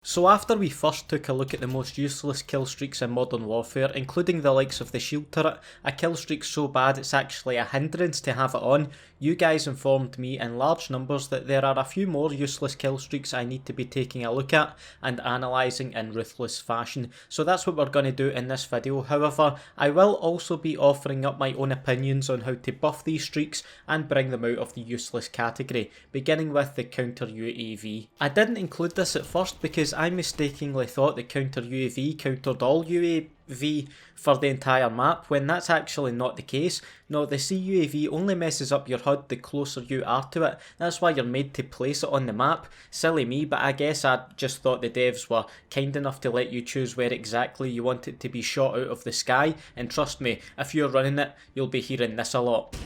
So after we first took a look at the most useless kill streaks in Modern Warfare, including the likes of the shield turret, a kill streak so bad it's actually a hindrance to have it on, you guys informed me in large numbers that there are a few more useless kill streaks I need to be taking a look at and analysing in ruthless fashion. So that's what we're going to do in this video. However, I will also be offering up my own opinions on how to buff these streaks and bring them out of the useless category, beginning with the counter UAV. I didn't include this at first because I mistakenly thought the counter UAV countered all UAV for the entire map, when that's actually not the case. No, the CUAV only messes up your HUD the closer you are to it. That's why you're made to place it on the map. Silly me, but I guess I just thought the devs were kind enough to let you choose where exactly you want it to be shot out of the sky, and trust me, if you're running it, you'll be hearing this a lot.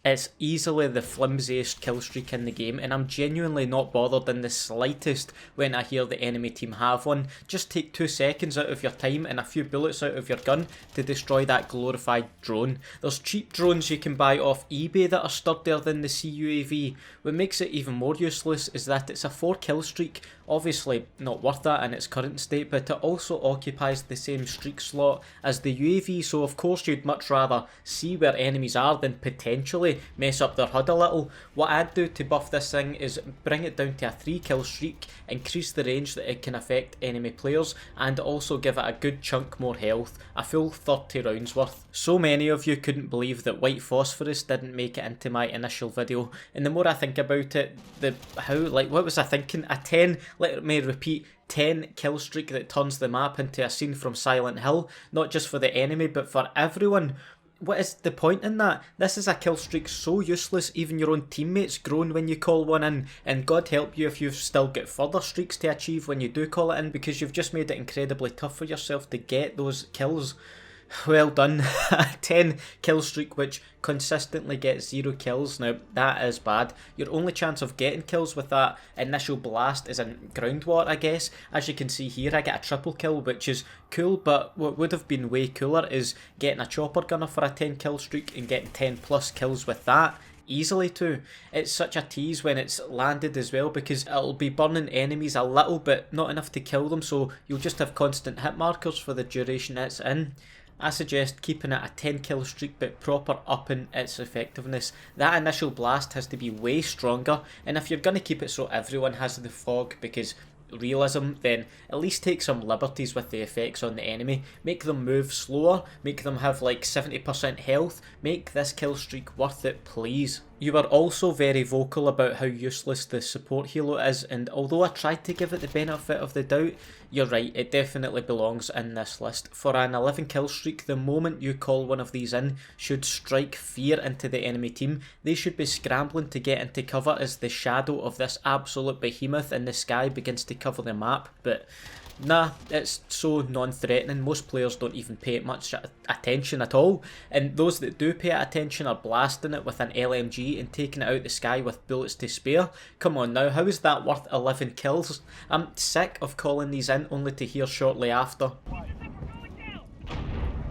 It's easily the flimsiest kill streak in the game, and I'm genuinely not bothered in the slightest when I hear the enemy team have one. Just take 2 seconds out of your time and a few bullets out of your gun to destroy that glorified drone. There's cheap drones you can buy off eBay that are sturdier than the CUAV. What makes it even more useless is that it's a 4 kill streak, obviously not worth that in its current state, but it also occupies the same streak slot as the UAV, so of course you'd much rather see where enemies are than potentially mess up their HUD a little. What I'd do to buff this thing is bring it down to a 3 kill streak, increase the range that it can affect enemy players, and also give it a good chunk more health, a full 30 rounds worth. So many of you couldn't believe that white phosphorus didn't make it into my initial video, and the more I think about it, what was I thinking? A 10, let me repeat, 10 kill streak that turns the map into a scene from Silent Hill, not just for the enemy but for everyone. What is the point in that? This is a kill streak so useless, even your own teammates groan when you call one in, and God help you if you've still got further streaks to achieve when you do call it in, because you've just made it incredibly tough for yourself to get those kills. Well done. A 10 kill streak which consistently gets 0 kills. Now that is bad. Your only chance of getting kills with that initial blast is in ground war, I guess. As you can see here, I get a triple kill, which is cool, but what would have been way cooler is getting a chopper gunner for a 10 kill streak and getting 10 plus kills with that. Easily too. It's such a tease when it's landed as well, because it'll be burning enemies a little but not enough to kill them, so you'll just have constant hit markers for the duration it's in. I suggest keeping it a 10 kill streak but proper upping its effectiveness. That initial blast has to be way stronger, and if you're going to keep it so everyone has the fog because realism, then at least take some liberties with the effects on the enemy. Make them move slower, make them have like 70% health, make this kill streak worth it, please. You were also very vocal about how useless the support helo is, and although I tried to give it the benefit of the doubt, you're right, it definitely belongs in this list. For an 11 kill streak, the moment you call one of these in should strike fear into the enemy team. They should be scrambling to get into cover as the shadow of this absolute behemoth in the sky begins to cover the map, but nah, it's so non-threatening, most players don't even pay it much attention at all, and those that do pay it attention are blasting it with an LMG and taking it out the sky with bullets to spare. Come on now, how is that worth 11 kills? I'm sick of calling these in only to hear shortly after.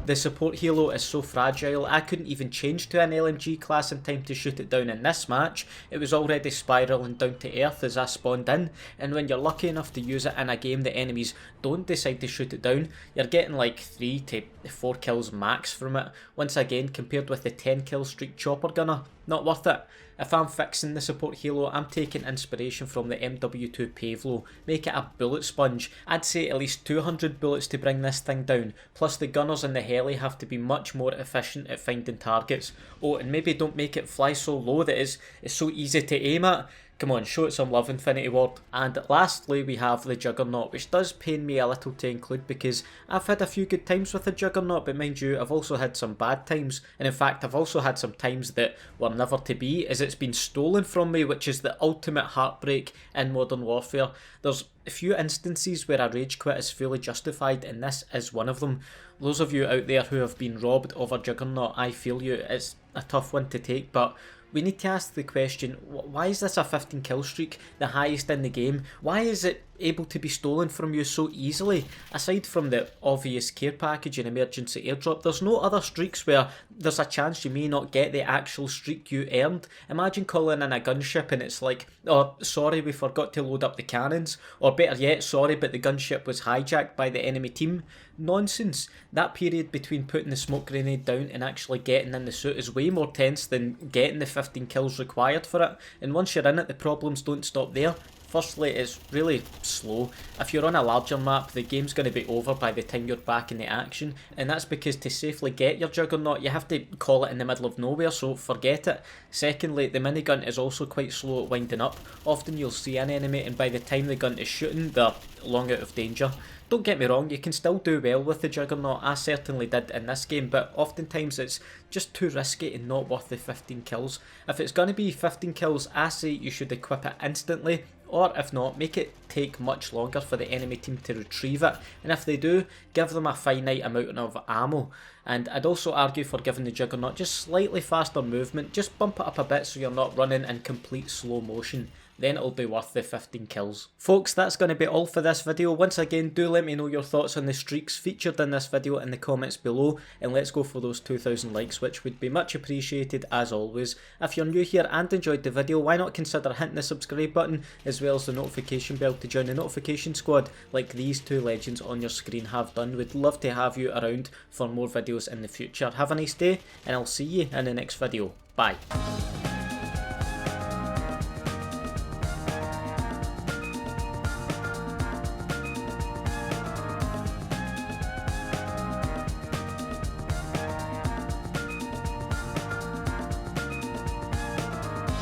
The support helo is so fragile, I couldn't even change to an LMG class in time to shoot it down in this match. It was already spiralling down to earth as I spawned in, and when you're lucky enough to use it in a game that enemies don't decide to shoot it down, you're getting like 3 to 4 kills max from it. Once again, compared with the 10 kill streak chopper gunner, not worth it. If I'm fixing the support helo, I'm taking inspiration from the MW2 Pavlo. Make it a bullet sponge. I'd say at least 200 bullets to bring this thing down, plus the gunners in the heli have to be much more efficient at finding targets. Oh, and maybe don't make it fly so low that it's so easy to aim at. Come on, show it some love, Infinity Ward. And lastly, we have the Juggernaut, which does pain me a little to include because I've had a few good times with the Juggernaut, but mind you, I've also had some bad times. And in fact, I've also had some times that were never to be, as it's been stolen from me, which is the ultimate heartbreak in Modern Warfare. There's a few instances where a rage quit is fully justified, and this is one of them. Those of you out there who have been robbed of a Juggernaut, I feel you. It's a tough one to take, but we need to ask the question, why is this a 15 kill streak, the highest in the game? Why is it able to be stolen from you so easily. Aside from the obvious care package and emergency airdrop, there's no other streaks where there's a chance you may not get the actual streak you earned. Imagine calling in a gunship and it's like, oh sorry, we forgot to load up the cannons, or better yet, sorry but the gunship was hijacked by the enemy team. Nonsense. That period between putting the smoke grenade down and actually getting in the suit is way more tense than getting the 15 kills required for it, and once you're in it the problems don't stop there. Firstly, it's really slow. If you're on a larger map, the game's going to be over by the time you're back in the action, and that's because to safely get your Juggernaut, you have to call it in the middle of nowhere, so forget it. Secondly, the minigun is also quite slow at winding up. Often you'll see an enemy, and by the time the gun is shooting, they're long out of danger. Don't get me wrong, you can still do well with the Juggernaut, I certainly did in this game, but oftentimes it's just too risky and not worth the 15 kills. If it's going to be 15 kills, I say you should equip it instantly, or if not, make it take much longer for the enemy team to retrieve it, and if they do, give them a finite amount of ammo. And I'd also argue for giving the Juggernaut just slightly faster movement, just bump it up a bit so you're not running in complete slow motion. Then it'll be worth the 15 kills. Folks, that's going to be all for this video. Once again, do let me know your thoughts on the streaks featured in this video in the comments below, and let's go for those 2,000 likes, which would be much appreciated as always. If you're new here and enjoyed the video, why not consider hitting the subscribe button as well as the notification bell to join the notification squad like these two legends on your screen have done. We'd love to have you around for more videos in the future. Have a nice day, and I'll see you in the next video. Bye.